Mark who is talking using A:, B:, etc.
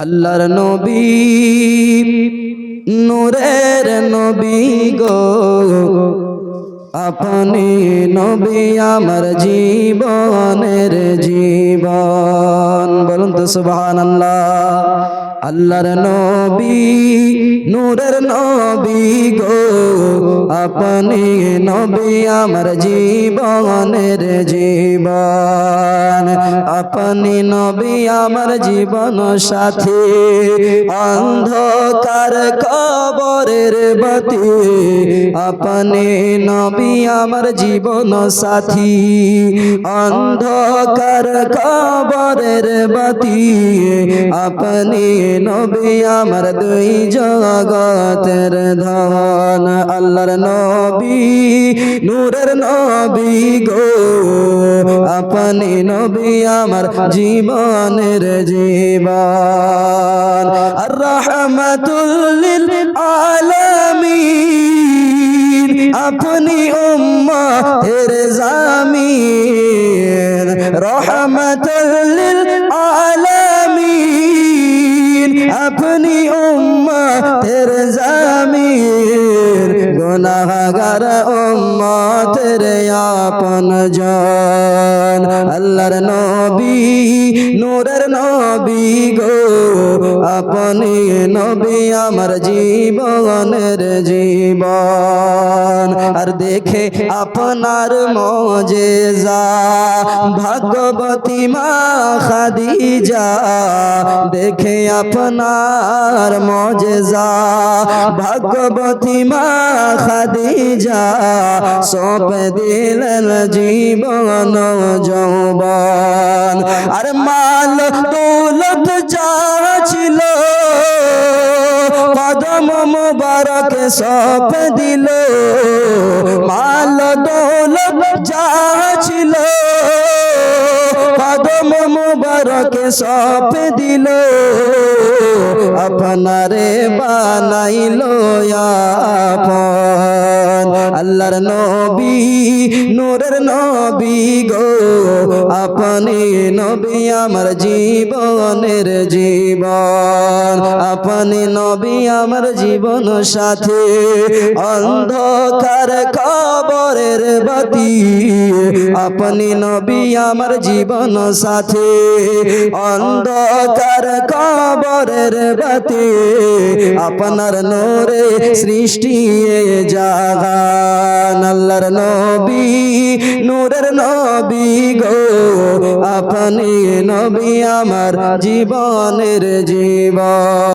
A: আল্লাহর নবী নূরের নবী গো, আপনি নবী আমার জীবনের জীবন। বলুন তো সুবহানাল্লাহ। আল্লাহর নবী নূরের নবী গো, আপনি নবী আমার জীবনের জীবন। আপনি নবী আমার জীবন সাথী, অন্ধকার কবরের বাতি। আপনি নবী আমার জীবন সাথী, অন্ধকার কবরের বাতি। আপনি নবী আমার দুই জগতের ধন। আল্লাহর নবী নূরের নবী গো, আপনি নবী আমার জীবনের জীবন। আর রাহমাতুল লিল আলামিন, আপনি উম্মতের জামিন। রাহমাতুল লিল আলামিন, আপনি উম্মতের জামিন। গুনাহগার উম্মতের আপন জন। আল্লাহর নবী নূরের নবী গো, আপনি নবী আমার জীবনের জীবন। আর দেখে আপনার মুজিজা ভাগ্যবতী মা খাদিজা, দেখে আপনার মুজিজা ভাগ্যবতী মা খাদিজা, সঁপে দিলেন জীবন যৌবন। আর মাল দৌলত যা ছিল কদম মুবারক সঁপে দিল। মাল দৌলত যা ছিল কদম মুবারক সঁপে দিল। আপনারে বানাইলো আপন। আল্লাহর নবী নূরের নবী গো, আপনি নবী আমার জীবনের জীবন। আপনি নবী আমার জীবন সাথী, অন্ধকার কবরের বাতি। আপনি নবী আমার জীবন সাথী, অন্ধকার কবরের বাতি। আপনার নূরে সৃষ্টি জাগান। আল্লাহর নবী নূরের নবী গো, আপনি নবী আমার জীবনের জীবন।